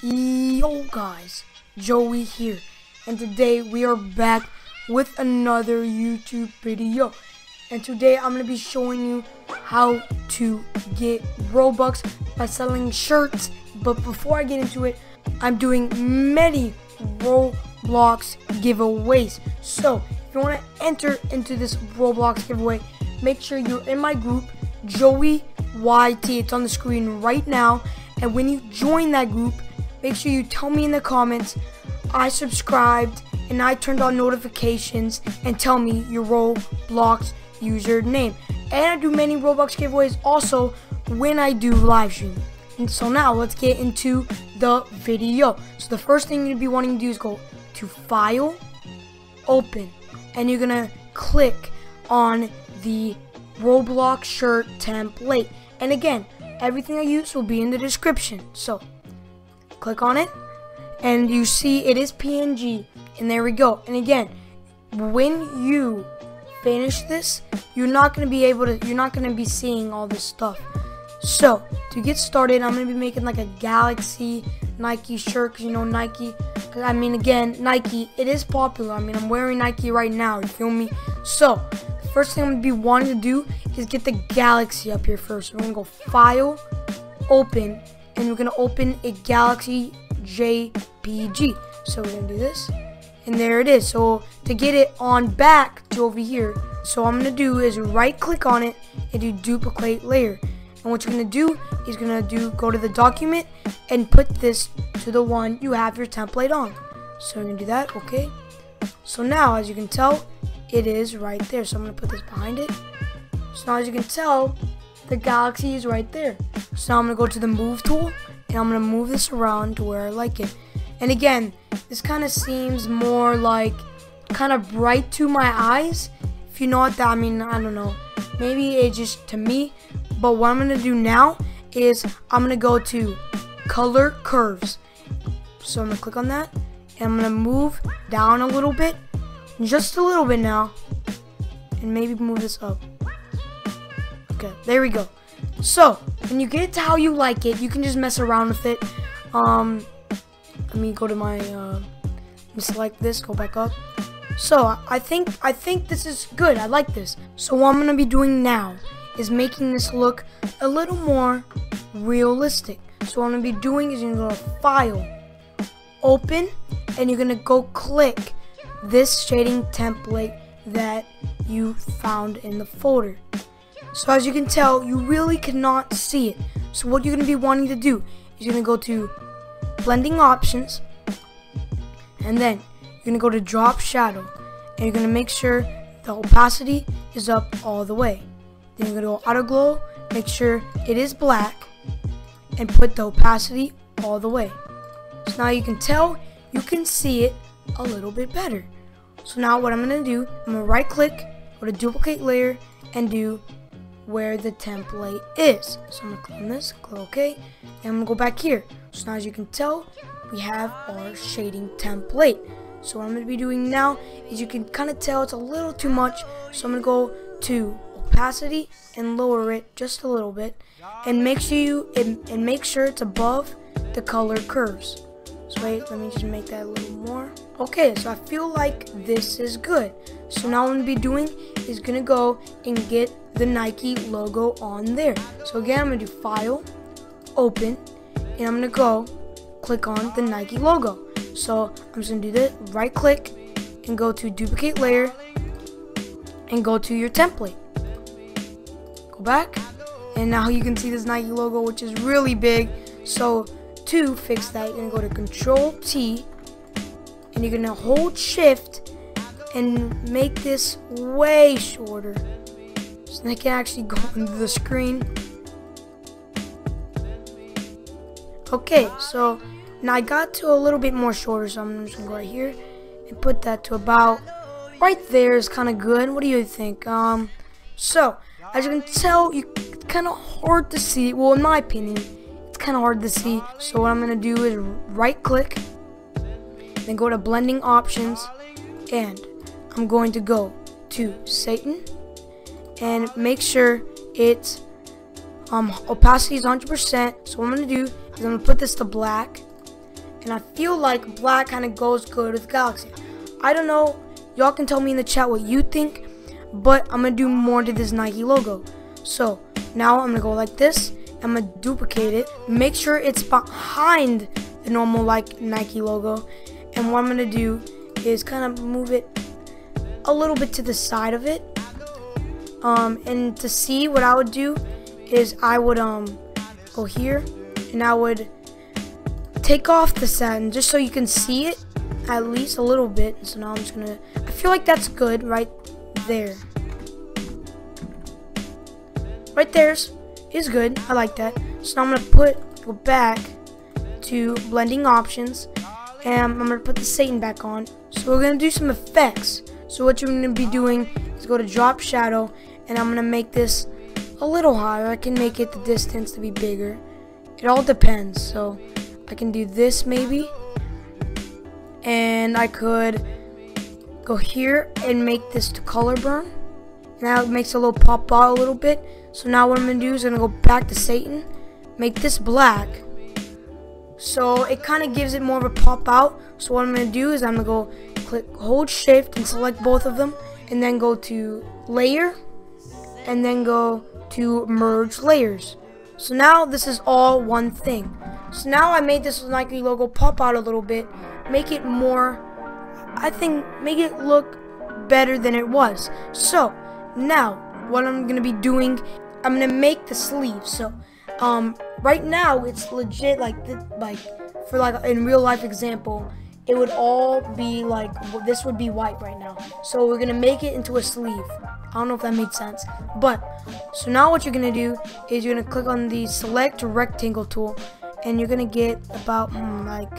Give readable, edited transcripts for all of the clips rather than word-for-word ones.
Yo guys, Joey here, and today we are back with another YouTube video. And today I'm going to be showing you how to get Robux by selling shirts. But before I get into it, I'm doing many Roblox giveaways. So if you want to enter into this Roblox giveaway, make sure you're in my group, Joey YT. It's on the screen right now. And when you join that group, make sure you tell me in the comments, I subscribed and I turned on notifications, and tell me your Roblox username. And I do many Roblox giveaways also when I do live stream. And so now let's get into the video. So the first thing you'll be wanting to do is go to File, Open, and you're gonna click on the Roblox shirt template. And again, everything I use will be in the description. So click on it, and you see it is PNG, and there we go. And again, when you finish this, you're not going to be seeing all this stuff. So to get started, I'm going to be making like a Galaxy Nike shirt, because you know Nike, again, Nike, it is popular. I'm wearing Nike right now, you feel me? So the first thing I'm going to be wanting to do is get the Galaxy up here first. We're going to go File, Open, and we're going to open a Galaxy JPG. So we're going to do this, and there it is. So to get it on back to over here, so I'm going to do is right click on it and do duplicate layer. And what you're going to do is go to the document and put this to the one you have your template on. So we're going to do that, okay? So now, as you can tell, it is right there. So I'm going to put this behind it. So now, as you can tell, the Galaxy is right there. So now I'm going to go to the move tool, and I'm going to move this around to where I like it. And again, this kind of seems more like kind of bright to my eyes. If you know what that, I don't know. Maybe it's just to me. But what I'm going to do now is I'm going to go to Color Curves. So I'm going to click on that, and I'm going to move down a little bit. Just a little bit now. And maybe move this up. Okay, there we go. So when you get it to how you like it, you can just mess around with it. Let me go to my let me select this, go back up. So I think this is good. I like this. So what I'm gonna be doing now is making this look a little more realistic. So what I'm gonna be doing is you're gonna go to File, Open, and you're gonna go click this shading template that you found in the folder. So as you can tell, you really cannot see it. So what you're going to be wanting to do is you're going to go to Blending Options, and then you're going to go to Drop Shadow, and you're going to make sure the opacity is up all the way. Then you're going to go Auto Glow, make sure it is black, and put the opacity all the way. So now you can tell, you can see it a little bit better. So now what I'm going to do, I'm going to right click, go to Duplicate Layer, and do where the template is. So I'm going to click on this, click OK, and I'm going to go back here. So now as you can tell, we have our shading template. So what I'm going to be doing now is you can kind of tell it's a little too much. So I'm going to go to opacity and lower it just a little bit, and make sure it's above the color curves. So wait, let me just make that a little more. Okay, so I feel like this is good. So now what I'm going to be doing is going to go and get the Nike logo on there. So again, I'm going to do File, Open, and I'm going to go click on the Nike logo. So I'm just going to do this, right click, and go to Duplicate Layer, and go to your template. Go back, and now you can see this Nike logo, which is really big. So to fix that, you're going to go to Control T, and you're going to hold Shift and make this way shorter, so they can actually go into the screen. Okay, so now I got to a little bit more shorter, so I'm just going to go right here and put that to about right there is kind of good. What do you think? So as you can tell, it's kind of hard to see. Well, in my opinion, it's kind of hard to see. So what I'm going to do is right click, then go to Blending Options, and I'm going to go to Satan and make sure it's opacity is 100%. So what I'm going to do is I'm going to put this to black, and I feel like black kind of goes good with Galaxy. I don't know, y'all can tell me in the chat what you think, but I'm gonna do more to this Nike logo. So now I'm gonna go like this. I'm gonna duplicate it, make sure it's behind the normal like Nike logo, and what I'm gonna do is kind of move it a little bit to the side of it. And to see, what I would do is I would go here and I would take off the satin just so you can see it at least a little bit. So now I'm just gonna, I feel like that's good right there. Right there's is good. I like that. So now I'm gonna go back to blending options, and I'm gonna put the Satan back on. So we're gonna do some effects. So what you're gonna be doing is go to drop shadow, and I'm gonna make this a little higher. I can make it the distance to be bigger. It all depends. So I can do this maybe, and I could go here and make this to color burn. Now it makes a little pop out a little bit. So now what I'm gonna do is I'm gonna go back to Satan, make this black, so it kind of gives it more of a pop out. So what I'm gonna do is I'm gonna go hold shift and select both of them, and then go to layer, and then go to merge layers. So now this is all one thing. So now I made this Nike logo pop out a little bit, make it more, I think, make it look better than it was. So now what I'm gonna be doing, I'm gonna make the sleeve. So right now it's legit like for like in real life example, it would all be like, this would be white right now. So we're gonna make it into a sleeve. I don't know if that made sense, but so now what you're gonna do is you're gonna click on the select rectangle tool, and you're gonna get about like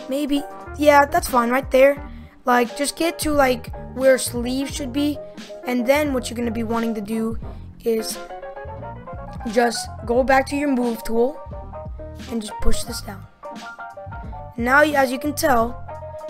maybe, yeah, that's fine right there. Like just get to like where sleeve should be, and then what you're gonna be wanting to do is just go back to your move tool and just push this down. Now as you can tell,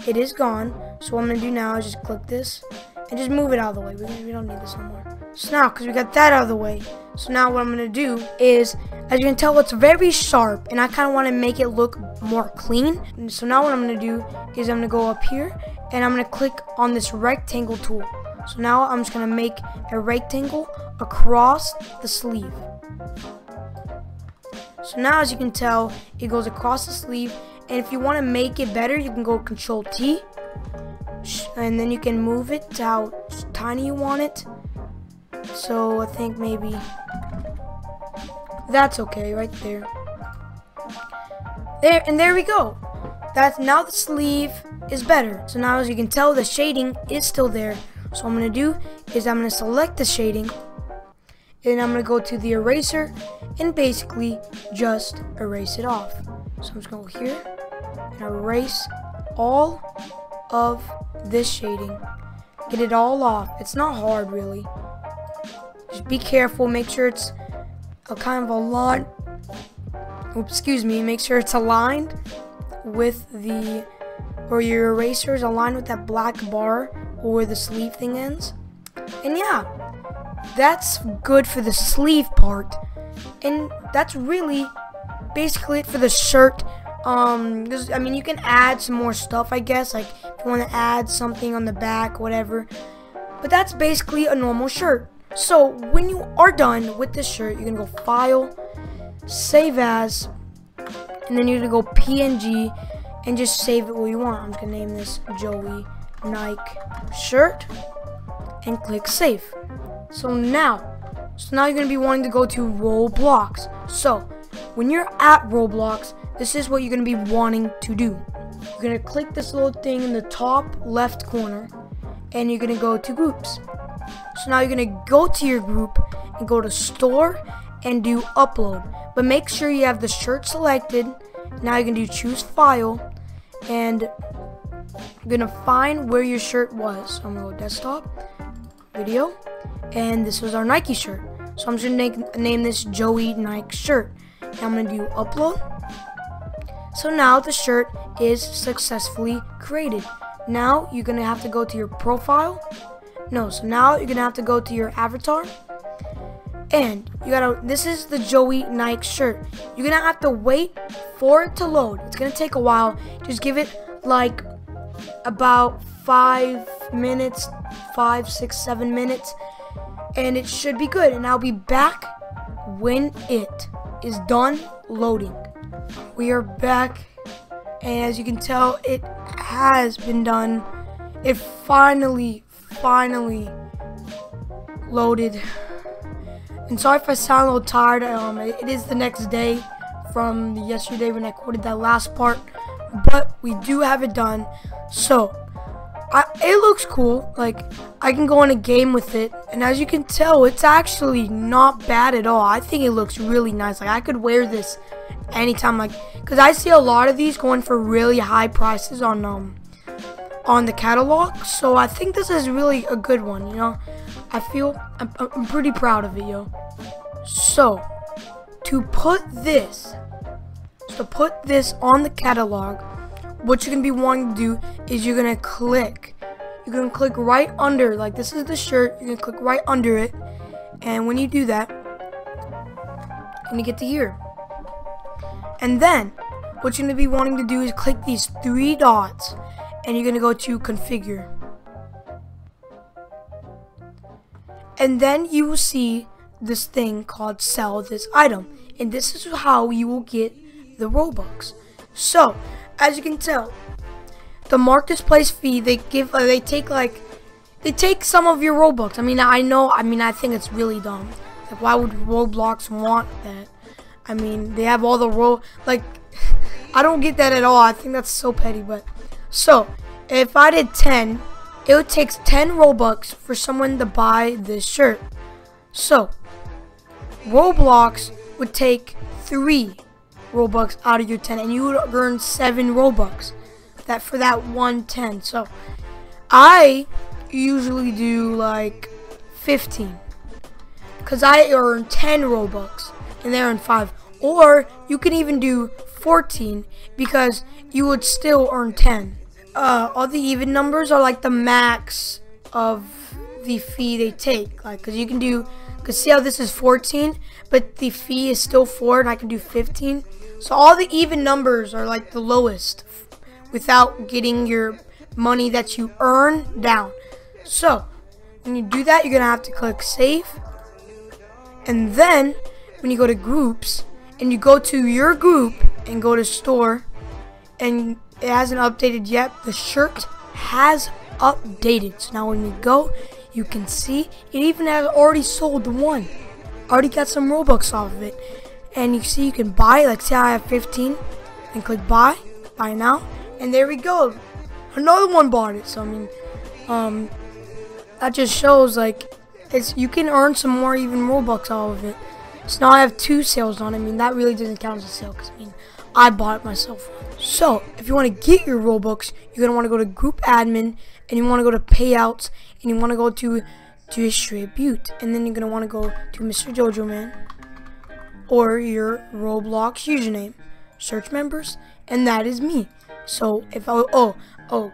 it is gone. So what I'm gonna do now is just click this and just move it out of the way. We don't need this no more. So now, because we got that out of the way, so now what I'm gonna do is, as you can tell, it's very sharp, and I kind of want to make it look more clean. And so now what I'm gonna do is I'm gonna go up here and I'm gonna click on this rectangle tool. So now I'm just gonna make a rectangle across the sleeve. So now as you can tell, it goes across the sleeve, and if you want to make it better, you can go Control T, and then you can move it to how tiny you want it. So I think maybe that's okay right there. There we go. That's now the sleeve is better. So now as you can tell, the shading is still there. So what I'm gonna do is I'm gonna select the shading, and I'm gonna go to the eraser and basically just erase it off. So I'm just gonna go here and erase all of this shading. Get it all off. It's not hard really. Just be careful, make sure it's a kind of aligned. Oops, excuse me, make sure it's aligned with the, or your eraser is aligned with that black bar or where the sleeve thing ends. And yeah, that's good for the sleeve part. And that's really basically it for the shirt. I mean, you can add some more stuff, I guess, like if you want to add something on the back, whatever. But that's basically a normal shirt. So when you are done with this shirt, you're gonna go File, Save As, and then you're gonna go PNG and just save it where you want. I'm just gonna name this Joey Nike shirt and click Save. So now you're gonna be wanting to go to Roblox. So when you're at Roblox, this is what you're gonna be wanting to do. You're gonna click this little thing in the top left corner, and you're gonna go to Groups. So now you're gonna go to your group and go to Store and do Upload. But make sure you have the shirt selected. Now you're gonna do Choose File, and you're gonna find where your shirt was. So I'm gonna go Desktop, Video, and this was our Nike shirt. So I'm just gonna name this Joey Nike shirt. And I'm gonna do Upload. So now the shirt is successfully created. Now you're gonna have to go to your profile. So now you're gonna have to go to your avatar, And this is the Joey Nike shirt. You're gonna have to wait for it to load. It's gonna take a while. Just give it like about 5 minutes, 5, 6, 7 minutes, and it should be good. And I'll be back when it is done loading. We are back, and as you can tell, it has been done. It finally loaded. And sorry if I sound a little tired. It is the next day from yesterday when I quoted that last part, but we do have it done. So it looks cool. Like, I can go in a game with it, and as you can tell, it's actually not bad at all. I think it looks really nice. Like, I could wear this anytime, like, because I see a lot of these going for really high prices on the catalog. So I think this is really a good one, you know. I'm pretty proud of it, yo. So to put this on the catalog, what you're gonna be wanting to do is you're gonna click right under, like, this is the shirt. You're gonna click right under it, and when you do that, you're gonna get to here. And then what you're gonna be wanting to do is click these 3 dots, and you're gonna go to configure. And then you will see this thing called sell this item, and this is how you will get the Robux. So as you can tell, the marketplace fee, they take some of your Robux. I think it's really dumb. Like, why would Roblox want that? I mean, they have all the I don't get that at all. I think that's so petty. But so if I did 10, it would take 10 Robux for someone to buy this shirt. So Roblox would take 3 Robux out of your 10, and you would earn 7 Robux for that 110. So I usually do like 15, because I earn 10 Robux and they earn 5. Or you can even do 14, because you would still earn 10. All the even numbers are like the max of the fee they take. Like, cause see how this is 14, but the fee is still 4, and I can do 15. So all the even numbers are like the lowest, without getting your money that you earn down. So when you do that, you're gonna have to click save, and then when you go to groups and you go to your group and go to store, and it hasn't updated yet, the shirt has updated. So now when you go, you can see it even has already sold one. Already got some Robux off of it. And you see you can buy, like, say I have 15, and click buy now, and there we go, another one bought it. So I mean, that just shows, like, you can earn some more even Robux off of it. So now I have 2 sales on it. I mean, that really doesn't count as a sale, because I mean, I bought it myself. So if you want to get your Robux, you're gonna want to go to group admin, and you want to go to payouts, and you want to go to distribute, and then you're gonna want to go to Mr. Jojo Man, or your Roblox username, search members, and that is me. So if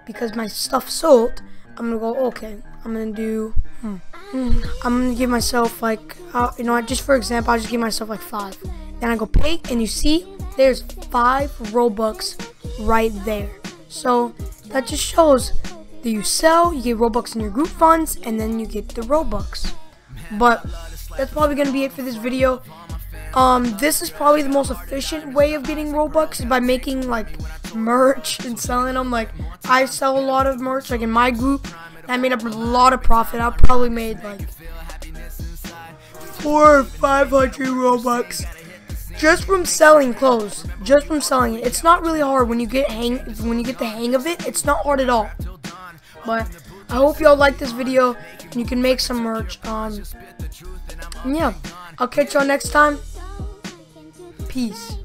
because my stuff sold, I'm gonna go, okay, I'm gonna do I'm gonna give myself, like, you know what, just for example, I'll just give myself like 5. Then I go pay, and you see there's 5 Robux right there. So that just shows that you sell, you get Robux in your group funds, and then you get the Robux. But that's probably gonna be it for this video. This is probably the most efficient way of getting Robux, is by making, like, merch and selling them. Like, I sell a lot of merch, like, in my group. I made up a lot of profit. I probably made like 400 or 500 Robux just from selling clothes. Just from selling it. It's not really hard when you get the hang of it. It's not hard at all. But I hope y'all like this video and you can make some merch. Yeah, I'll catch y'all next time. Peace.